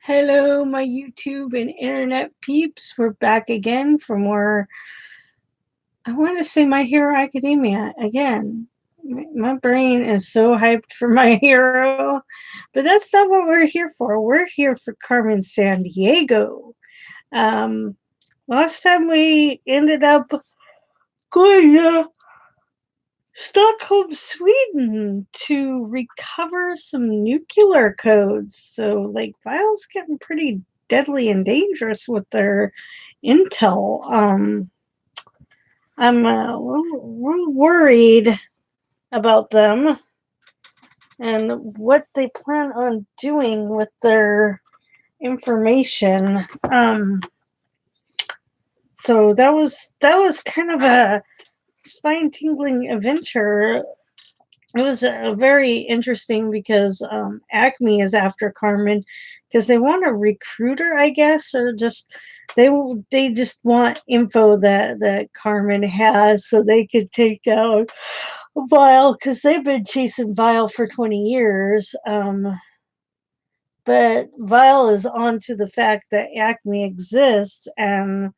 Hello, my YouTube and internet peeps. We're back again for more. I want to say My Hero Academia again. My brain is so hyped for My Hero, but that's not what we're here for. We're here for Carmen Sandiego. Um, Last time we ended up going to Stockholm, Sweden to recover some nuclear codes. So, Vile's getting pretty deadly and dangerous with their intel. I'm a little worried about them and what they plan on doing with their information. So that was kind of a spine-tingling adventure. It was very interesting because Acme is after Carmen because they want a recruiter, I guess, or just they just want info that Carmen has so they could take out Vile because they've been chasing Vile for 20 years. But Vile is on to the fact that Acme exists and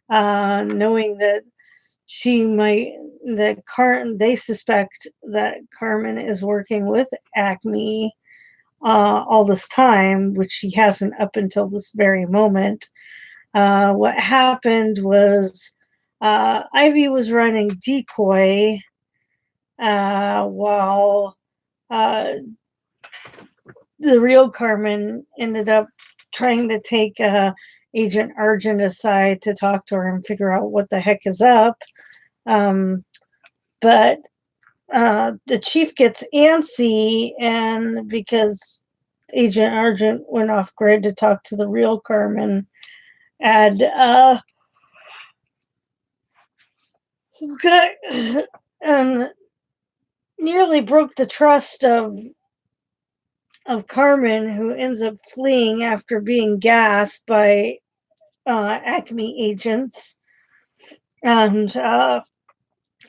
knowing that they suspect that Carmen is working with Acme all this time, which she hasn't up until this very moment. What happened was Ivy was running decoy while the real Carmen ended up trying to take Agent Argent aside to talk to her and figure out what the heck is up. But the chief gets antsy, and because Agent Argent went off grid to talk to the real Carmen, and nearly broke the trust of Carmen, who ends up fleeing after being gassed by Acme agents, and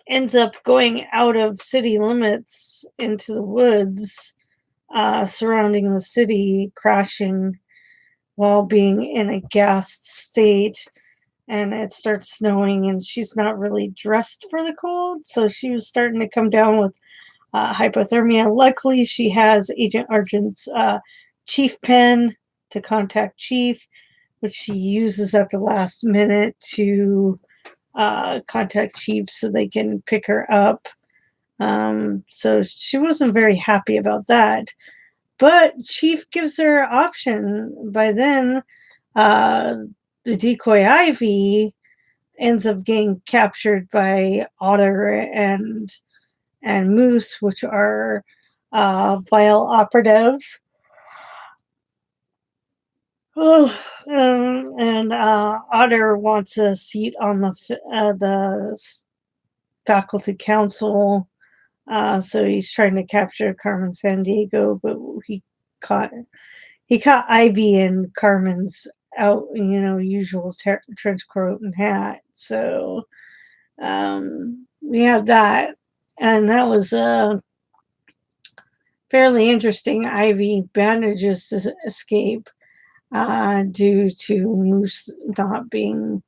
ends up going out of city limits into the woods surrounding the city, crashing while being in a gassed state. And it starts snowing, and she's not really dressed for the cold, so she was starting to come down with hypothermia. Luckily, she has Agent Argent's Chief pen to contact Chief, which she uses at the last minute to contact Chief so they can pick her up. So she wasn't very happy about that. But Chief gives her an option. By then, the decoy Ivy ends up getting captured by Otter and Moose, which are Vile operatives. And Otter wants a seat on the faculty council, so he's trying to capture Carmen Sandiego, but he caught Ivy in Carmen's usual trench coat and hat. So we have that, and that was fairly interesting. Ivy manages to escape due to Moose not being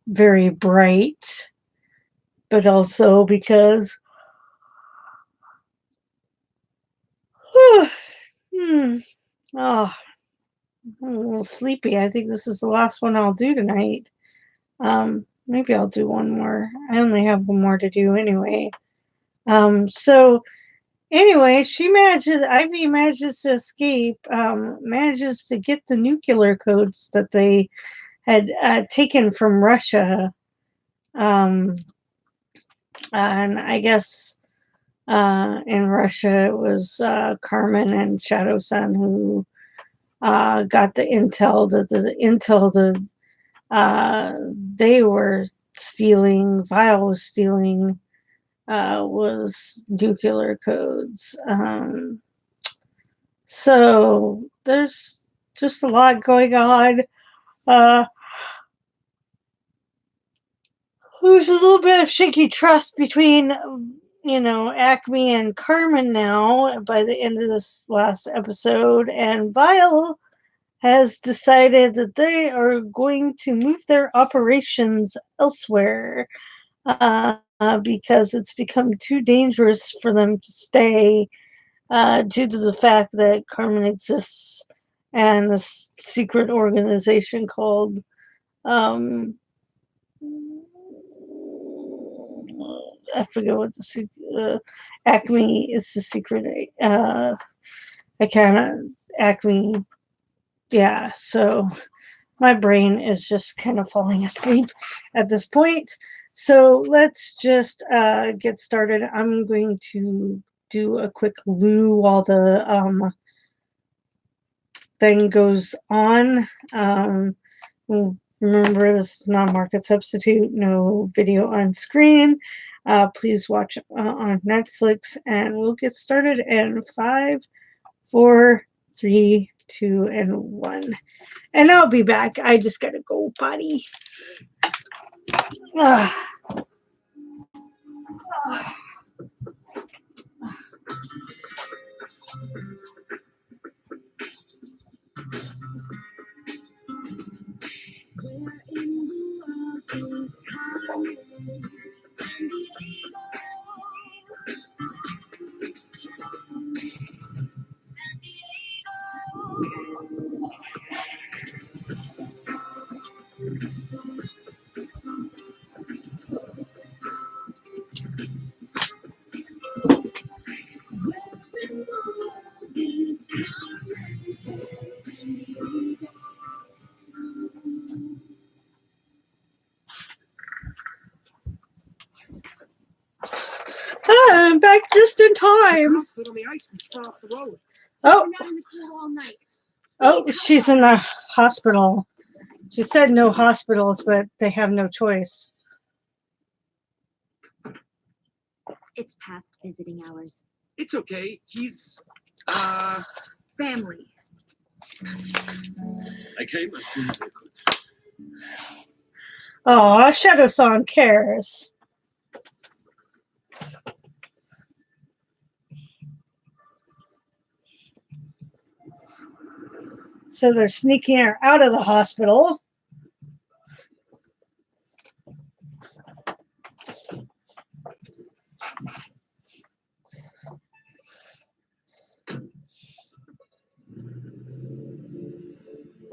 very bright, but also because I'm a little sleepy. I think this is the last one I'll do tonight. Maybe I'll do one more. I only have one more to do anyway. So anyway, Ivy manages to escape, manages to get the nuclear codes that they had taken from Russia. And I guess in Russia it was Carmen and Shadow Sun who got the intel that they were stealing, Vile was stealing, was nuclear codes. So there's just a lot going on. There's a little bit of shaky trust between, Acme and Carmen now by the end of this last episode, and Vile has decided that they are going to move their operations elsewhere because it's become too dangerous for them to stay due to the fact that Carmen exists and this secret organization called I forget what Acme is the secret. I kind of Acme, yeah. So my brain is just kind of falling asleep at this point. So let's just get started. I'm going to do a quick loo while the thing goes on. Remember, this is not a market substitute, no video on screen. Please watch on Netflix, and we'll get started in 5, 4, 3, 2, and 1. And I'll be back. I just gotta go potty. Where in the world is Carmen Sandiego? I'm back just in time. Oh, she's in the hospital. She said no hospitals, but they have no choice. It's past visiting hours. It's okay. He's, Family. I came as soon as I could. Aw, Shadow-san cares. So they're sneaking her out of the hospital.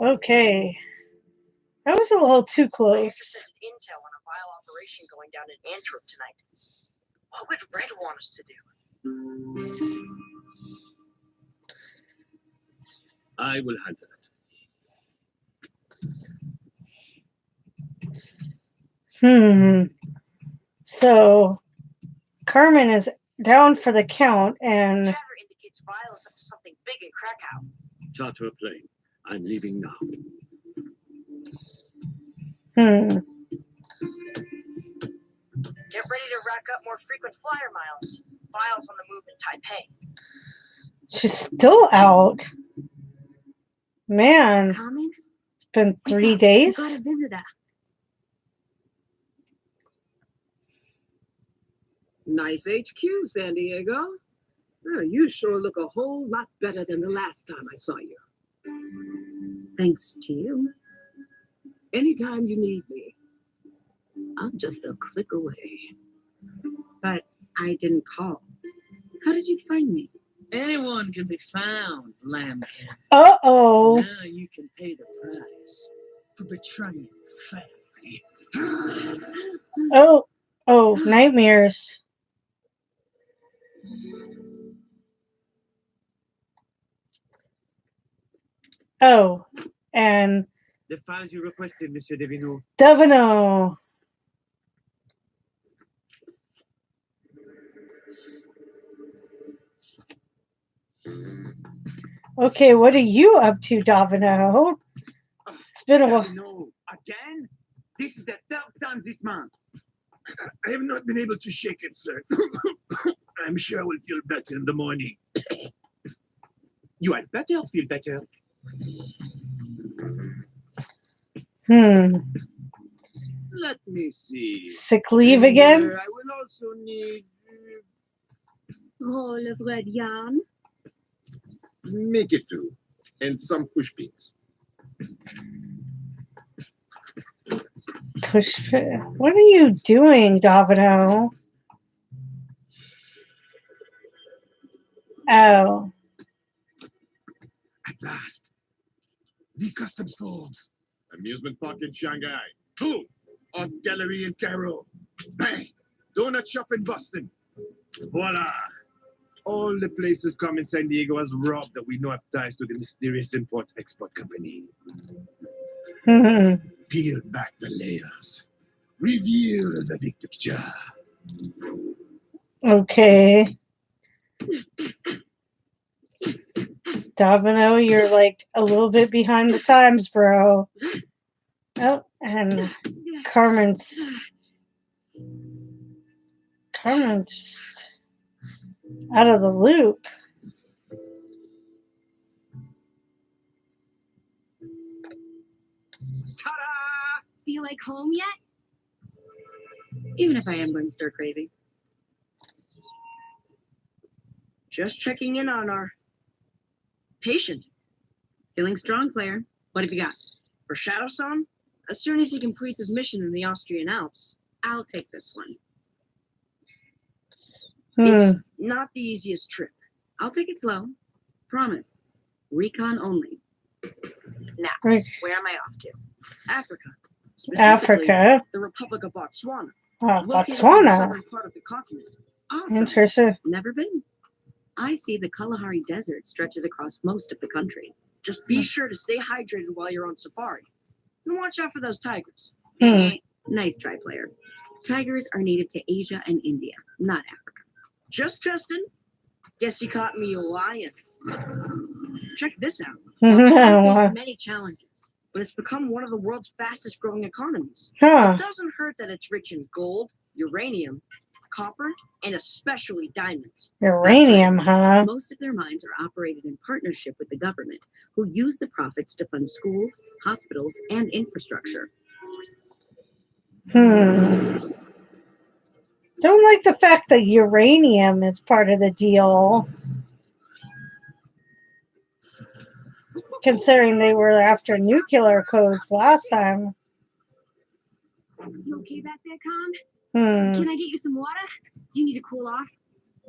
Okay. That was a little too close. Intel on a vile operation going down in Antwerp tonight. What would Red want us to do? I will handle it. So Carmen is down for the count, and Chatter indicates violence up to something big in Krakow. Charter a plane. I'm leaving now. Get ready to rack up more frequent flyer miles. Files on the move in Taipei. She's still out. Man, Comics? it's been 3 days. I got a visitor. Nice HQ, Sandiego. Oh, you sure look a whole lot better than the last time I saw you. Thanks to you. Anytime you need me, I'm just a click away. But I didn't call. How did you find me? Anyone can be found, lambkin. Uh-oh. Now you can pay the price for betraying family. Oh, nightmares. Oh, and The files you requested, Monsieur Devino. Davino. Okay, what are you up to, Davino? It's been a while. Devino, again? This is the third time this month. I have not been able to shake it, sir. I'm sure I will feel better in the morning. You had better feel better. Let me see. Sick leave again? I will also need... Roll of red yarn. Make it two. And some push pins. Push. What are you doing, Davino? Oh. At last. The customs folds. Amusement park in Shanghai. Boom. Art gallery in Cairo. Bang. Donut shop in Boston. Voila. All the places Carmen Sandiego has robbed that we know have ties to the mysterious import-export company. Peel back the layers. Reveal the big picture. Okay. Davino, you're like a little bit behind the times, bro. Oh, and Carmen's just out of the loop. Ta-da! Feel like home yet? Even if I am going stir crazy. Just checking in on our patient. Feeling strong, player. What have you got? For Shadow-san, as soon as he completes his mission in the Austrian Alps, I'll take this one. it's not the easiest trip. I'll take it slow. Promise. Recon only. Now, Right. where am I off to? Africa. Specifically, Africa. the Republic of Botswana. Oh, Located in the Botswana. southern part of the continent. Awesome. Interesting. Never been. I see the Kalahari Desert stretches across most of the country. Just be sure to stay hydrated while you're on safari. And watch out for those tigers. Nice try, player. Tigers are native to Asia and India, not Africa. Just testing. Guess you caught me lying. Check this out. Wow. Botswana faces many challenges, but it's become one of the world's fastest growing economies. Huh. It doesn't hurt that it's rich in gold, uranium, copper, and especially diamonds. Uranium, huh? Most of their mines are operated in partnership with the government, who use the profits to fund schools, hospitals, and infrastructure. Don't like the fact that uranium is part of the deal. Considering they were after nuclear codes last time. You okay back there, Con? Hmm. Can I get you some water? Do you need to cool off?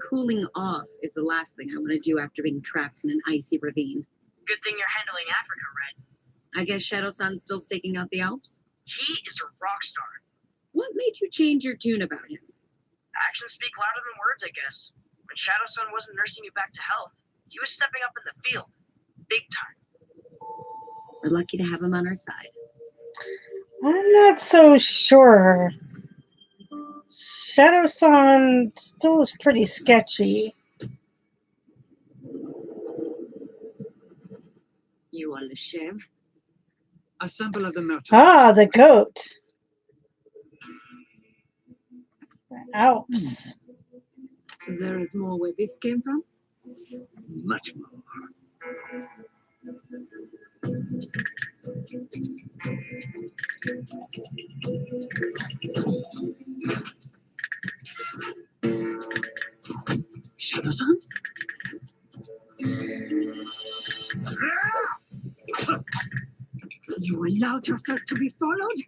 Cooling off is the last thing I want to do after being trapped in an icy ravine. Good thing you're handling Africa, Red. I guess Shadow-san's still staking out the Alps? He is a rock star. What made you change your tune about him? Actions speak louder than words, I guess. When Shadow-san wasn't nursing you back to health, he was stepping up in the field. Big time. We're lucky to have him on our side. I'm not so sure. Shadow-san still is pretty sketchy. You are Leshev. Assemble of the merchants. Ah, the goat. The Alps. There is more where this came from? Much more. Shadow-san? You allowed yourself to be followed?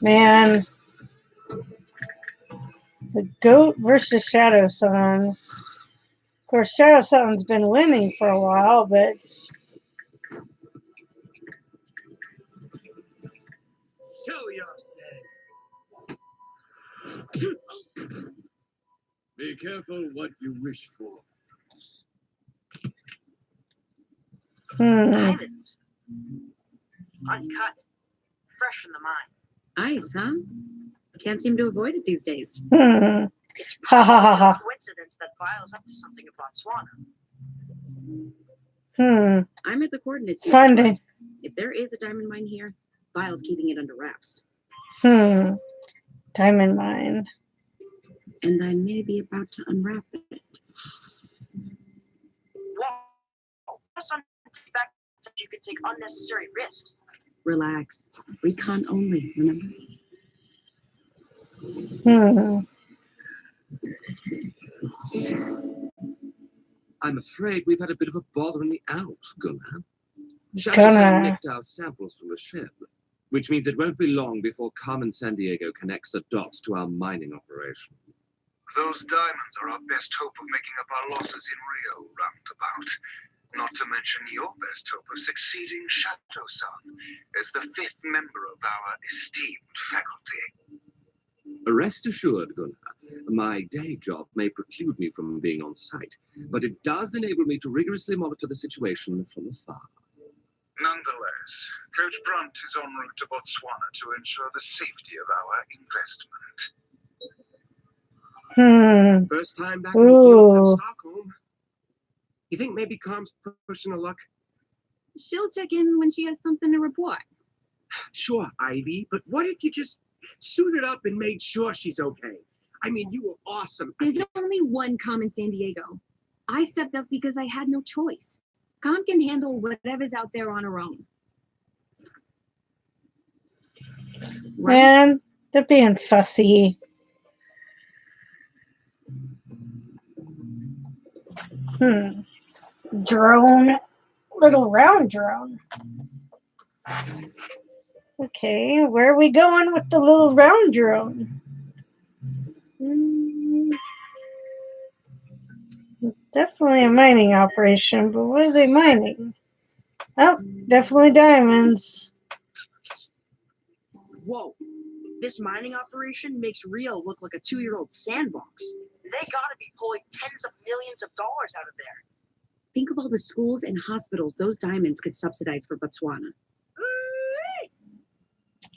Man. The goat versus Shadow-san. Of course, Shadow-san's been winning for a while, but Show yourself. Be careful what you wish for. Diamonds. Uncut. Fresh from the mine. Ice, huh? Can't seem to avoid it these days. It's Ha ha ha ha. a coincidence that Vile's up to something in Botswana. I'm at the coordinates. you Finding. described. If there is a diamond mine here, Vile's keeping it under wraps. Diamond mine. And I may be about to unwrap it. Whoa. What's on could take unnecessary risks. Relax. Recon only, remember? I'm afraid we've had a bit of a bother in the Alps, Gunnar. Shadow Gunnar. Sun nicked our samples from the shed, which means it won't be long before Carmen Sandiego connects the dots to our mining operation. Those diamonds are our best hope of making up our losses in Rio, roundabout. Not to mention your best hope of succeeding Shadow Sun as the 5th member of our esteemed faculty. Rest assured, Gunnar, my day job may preclude me from being on site, but it does enable me to rigorously monitor the situation from afar. Nonetheless, Coach Brunt is en route to Botswana to ensure the safety of our investment. First time back in the fields Ooh. at Stockholm. You think maybe Calm's pushing her luck? She'll check in when she has something to report. Sure, Ivy, but what if you just suited up and made sure she's okay? I mean, you were awesome. There's only one Carmen Sandiego. I stepped up because I had no choice. Calm can handle whatever's out there on her own. Right? Man, they're being fussy. Drone. Little round drone. Okay, where are we going with the little round drone? Definitely a mining operation, but what are they mining? Oh, definitely diamonds. Whoa. This mining operation makes Rio look like a 2-year-old sandbox. They gotta be pulling tens of millions of dollars out of there. Think of all the schools and hospitals those diamonds could subsidize for Botswana.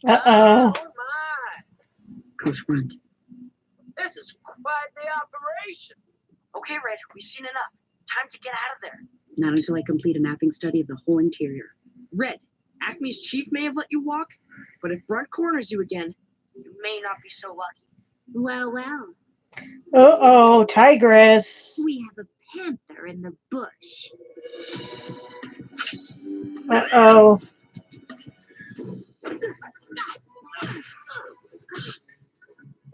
Uh-oh. Oh my. Coach Brunt. This is quite the operation. Okay, Red, we've seen enough. Time to get out of there. Not until I complete a mapping study of the whole interior. Red, Acme's chief may have let you walk, but if Brunt corners you again, you may not be so lucky. Well, well. Uh-oh, tigress. We have a panther in the bush. Uh-oh.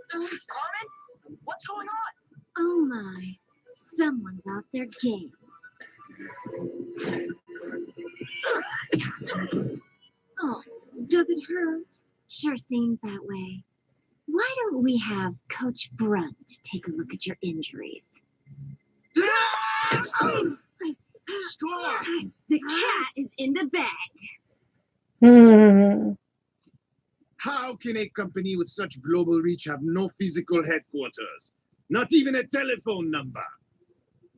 Carmen, what's going on? Oh my. Someone's off their game. Oh, does it hurt? Sure seems that way. Why don't we have Coach Brunt take a look at your injuries? Score! The cat is in the bag. How can a company with such global reach have no physical headquarters? Not even a telephone number.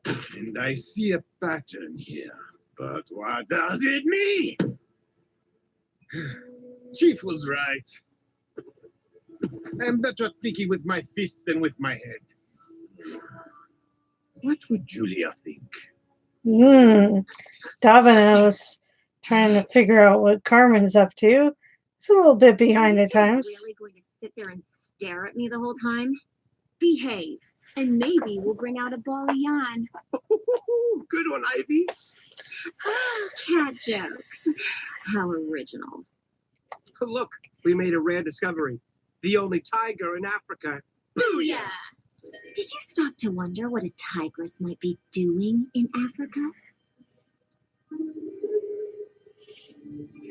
And I see a pattern here. But what does it mean? Chief was right. I'm better at thinking with my fists than with my head. What would Julia think? Domino's trying to figure out what Carmen's up to. It's a little bit behind Are at you times. really going to sit there and stare at me the whole time? Behave, and maybe we'll bring out a ball of yarn. Good one, Ivy. Cat jokes. How original. Look, we made a rare discovery. The only tiger in Africa. Booyah! Did you stop to wonder what a tigress might be doing in Africa?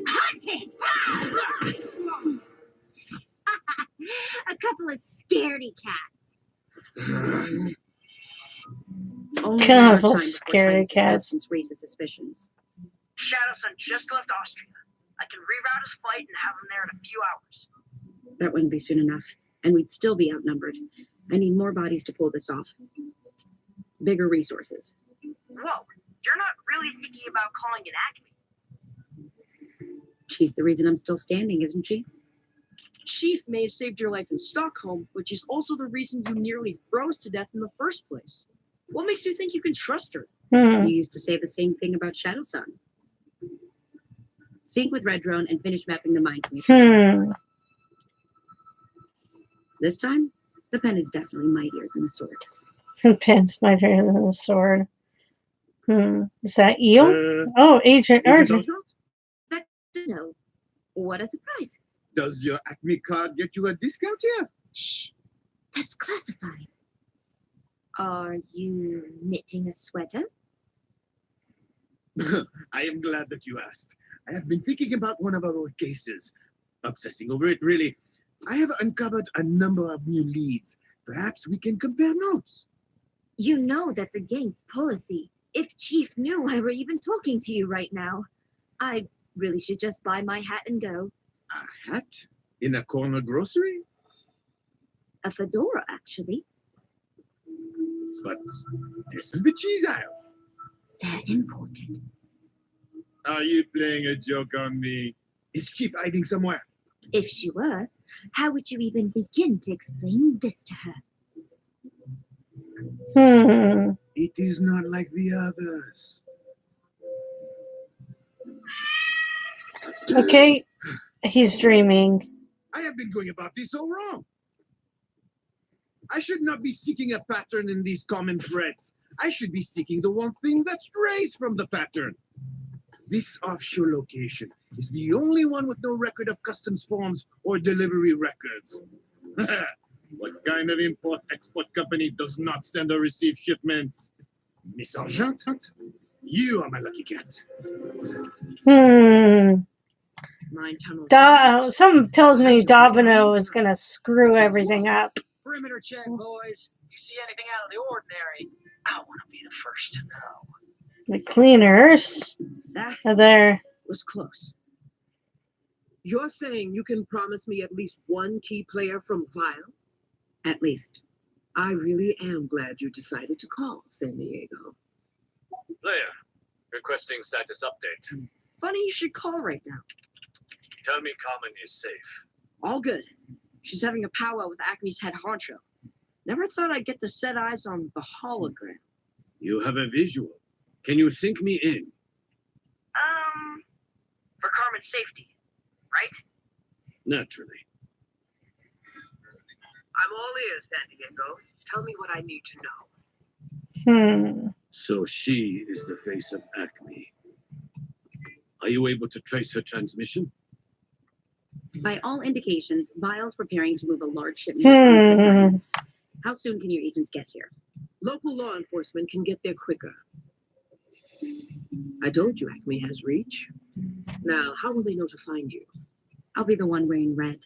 Hunting! A couple of scaredy cats. Couple Only a matter of time before scaredy Time's cats. absence raises suspicions. Shadowsun just left Austria. I can reroute his flight and have him there in a few hours. That wouldn't be soon enough, and we'd still be outnumbered. I need more bodies to pull this off. Bigger resources. Whoa, you're not really thinking about calling it Acme. She's the reason I'm still standing, isn't she? Chief may have saved your life in Stockholm, which is also the reason you nearly froze to death in the first place. What makes you think you can trust her? You used to say the same thing about Shadow Sun. Sync with Red Drone and finish mapping the mine. This time, the pen is definitely mightier than the sword. The pen's mightier than the sword. Is that Eel? Oh, Agent Argent. No. What a surprise. Does your Acme card get you a discount here? Shh. That's classified. Are you knitting a sweater? I am glad that you asked. I have been thinking about one of our old cases. Obsessing over it, really. I have uncovered a number of new leads. Perhaps we can compare notes. You know that's against policy. If Chief knew I were even talking to you right now, I really should just buy my hat and go. A hat? In a corner grocery? A fedora, actually. But this is the cheese aisle. They're imported. Are you playing a joke on me? Is Chief hiding somewhere? If she were, how would you even begin to explain this to her? It is not like the others. Okay, he's dreaming. I have been going about this so wrong. I should not be seeking a pattern in these common threads. I should be seeking the one thing that strays from the pattern. This offshore location is the only one with no record of customs forms or delivery records. What kind of import-export company does not send or receive shipments? Miss Argent, you are my lucky cat. Mine tunnel. Something tells me Domino is gonna screw everything up. Perimeter check, boys. You see anything out of the ordinary? I want to be the first to know. The cleaners That are there. was close. You're saying you can promise me at least one key player from Vile? At least. I really am glad you decided to call, Sandiego. Player, requesting status update. Funny you should call right now. Tell me Carmen is safe. All good. She's having a powwow with Acme's head honcho. Never thought I'd get to set eyes on the hologram. You have a visual. Can you sync me in? For Carmen's safety, right? Naturally. I'm all ears, Sandiego. Tell me what I need to know. So she is the face of Acme. Are you able to trace her transmission? By all indications, Vile's preparing to move a large shipment of uncut diamonds. How soon can your agents get here? Local law enforcement can get there quicker. I told you Acme has reach. Now, how will they know to find you? I'll be the one wearing red.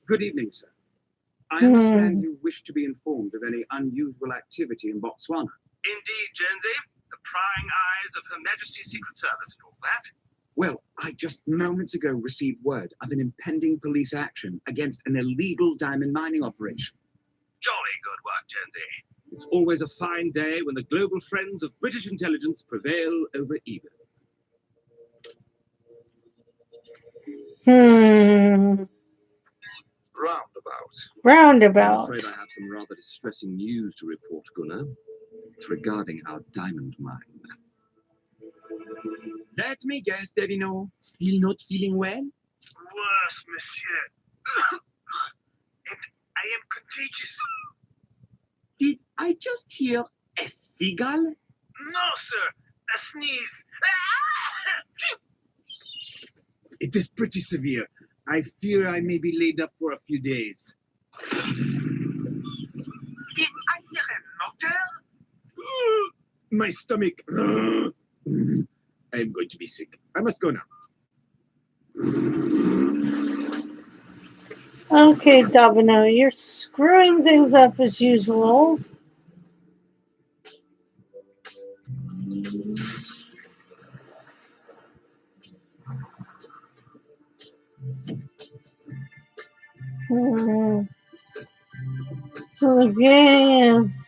Good evening, sir. I understand you wish to be informed of any unusual activity in Botswana. Indeed, Jonesy. The prying eyes of Her Majesty's Secret Service and all that. Well, I just moments ago received word of an impending police action against an illegal diamond mining operation. Jolly good work, Jonesy. It's always a fine day when the global friends of British intelligence prevail over evil. Roundabout. I'm afraid I have some rather distressing news to report, Gunnar. It's regarding our diamond mine. Let me guess, Devino. Still not feeling well? Worse, monsieur. And I am contagious. Did I just hear a seagull? No, sir. A sneeze. It is pretty severe. I fear I may be laid up for a few days. Did I hear a motor? My stomach. I am going to be sick. I must go now. Okay, Domino, you're screwing things up as usual. So the game is.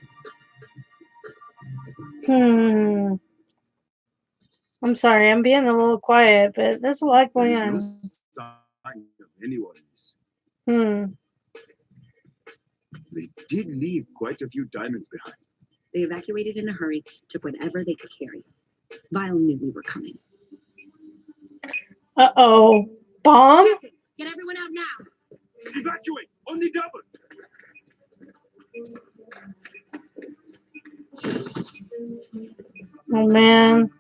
I'm sorry, I'm being a little quiet, but there's a lot going There is on. no sign of anyone's. They did leave quite a few diamonds behind. They evacuated in a hurry, took whatever they could carry. Vile knew we were coming. Uh-oh. Bomb? Get everyone out now! Evacuate! On the double! Oh, man.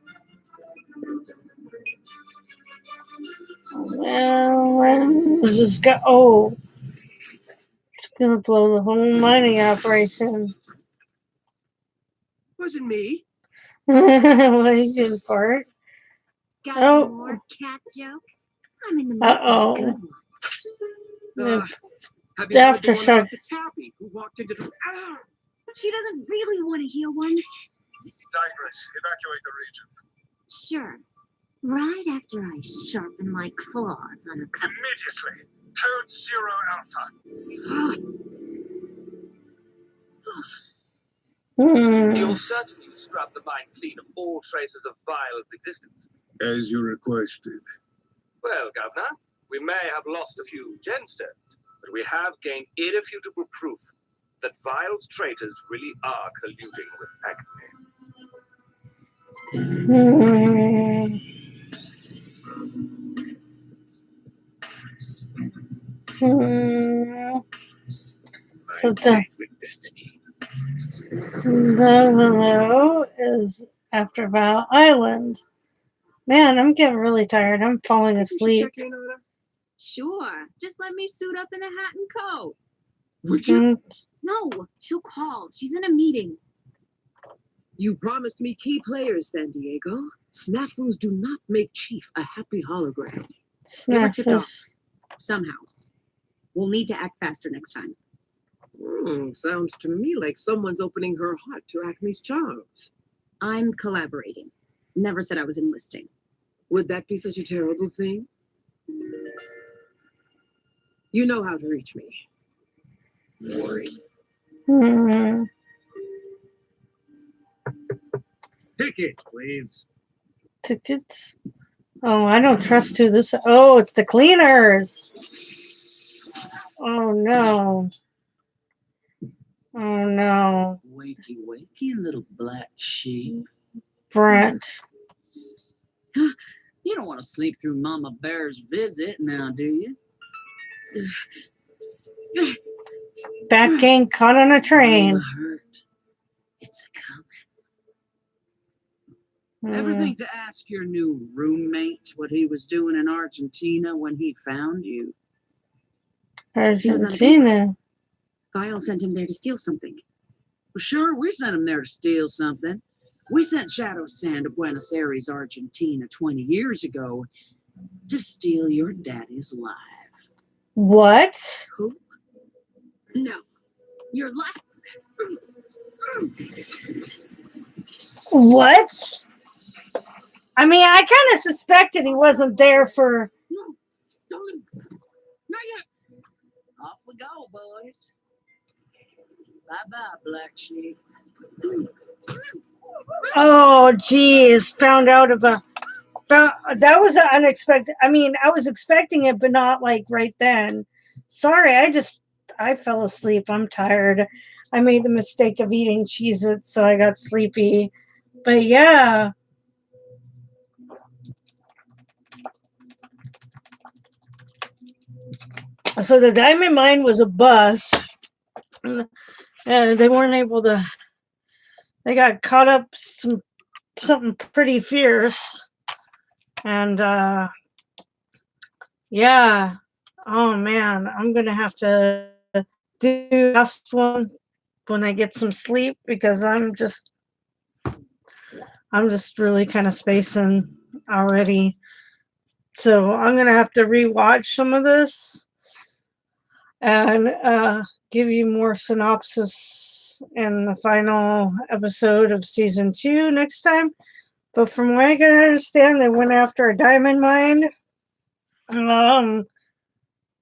Let's just go. Oh, it's gonna blow the whole mining operation. Wasn't me. Lincoln Park. Got Oh. any more cat jokes? I'm in the mood Uh-oh. for a good one. Have you heard the one Aftershock. about the tabby who walked into the... Ah! She doesn't really want to hear one. Digress. Evacuate the region. Sure. Right after I sharpen my claws on a cup. Immediately. Code 0 Alpha. You'll certainly scrub the mine clean of all traces of Vile's existence. As you requested. Well, Governor, we may have lost a few gemstones, but we have gained irrefutable proof that Vile's traitors really are colluding with Acme. So the below is after Val Island. Man, I'm getting really tired. I'm falling asleep. Check in on her? Sure. Just let me suit up in a hat and coat. Would you? No, she'll call. She's in a meeting. You promised me key players, Sandiego. Snafus do not make Chief a happy hologram. They were tipped off. Snaffles. Somehow. We'll need to act faster next time. Sounds to me like someone's opening her heart to Acme's charms. I'm collaborating. Never said I was enlisting. Would that be such a terrible thing? You know how to reach me. Worry. Tickets, please. Tickets. Oh, I don't trust who this. Oh, it's the cleaners. Oh no. Oh no. Wakey, wakey, little black sheep. Brent. You don't want to sleep through Mama Bear's visit now, do you? Back gang caught on a train. Hurt. It's a coming. Ever think to ask your new roommate what he was doing in Argentina when he found you? Argentina. Vile sent him there to steal something. Well, sure, we sent him there to steal something. We sent Shadow Sand to Buenos Aires, Argentina 20 years ago to steal your daddy's life. What? Who? No. You're lying. What? I mean, I kind of suspected he wasn't there for. No, don't. Not yet. Off we go, boys. Bye-bye, black sheep. Oh, geez. Found out about. That was unexpected. I mean, I was expecting it, but not like right then. Sorry, I fell asleep. I'm tired. I made the mistake of eating Cheez-Its, so I got sleepy. But yeah. So the diamond mine was a bust. They weren't able to. They got caught up something pretty fierce, and yeah. Oh man, I'm gonna have to do the last one when I get some sleep because I'm just really kind of spacing already. So I'm gonna have to rewatch some of this and give you more synopsis in the final episode of season 2 next time. But from what I can understand, they went after a diamond mine.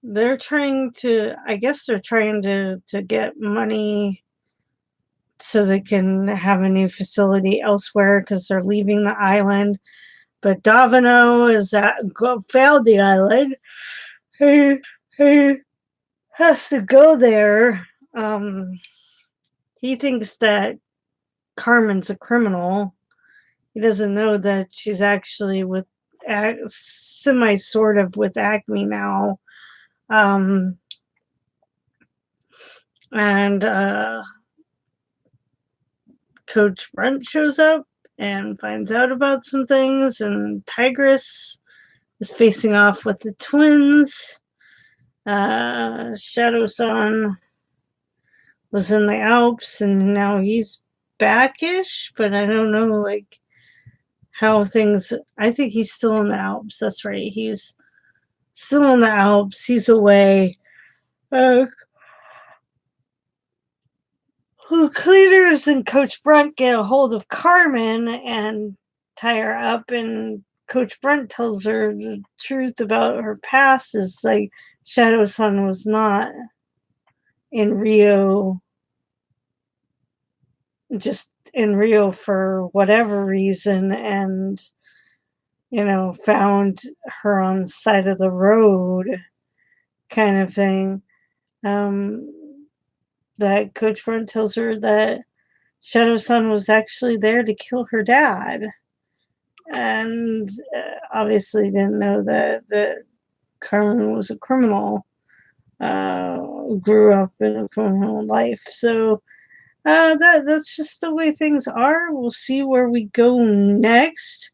They're trying to, I guess they're trying to get money so they can have a new facility elsewhere because they're leaving the island. But Davino failed the island. He has to go there. He thinks that Carmen's a criminal. He doesn't know that she's actually with sort of with Acme now. And Coach Brent shows up and finds out about some things, and Tigress is facing off with the twins. Shadow-san was in the Alps, and now he's backish, but I don't know, like, how things. I think he's still in the Alps. That's right. He's still in the Alps. He's away. Cleaners and Coach Brunt get a hold of Carmen and tie her up, and Coach Brunt tells her the truth about her past is like Shadow-san was not in Rio, just in Rio for whatever reason, and found her on the side of the road kind of thing. That Coach Brunt tells her that Shadow-san was actually there to kill her dad, and obviously didn't know that Carmen was a criminal, grew up in a criminal life. So that's just the way things are. We'll see where we go next.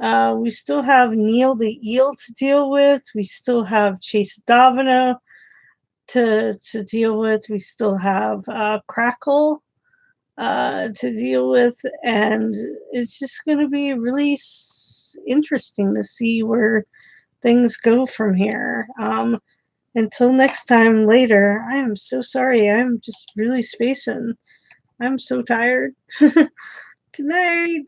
We still have Neil the Eel to deal with. We still have Chase Davino to deal with. We still have Crackle to deal with, and it's just going to be really interesting to see where things go from here. Until next time later, I am so sorry. I'm just really spacing. I'm so tired. Good night.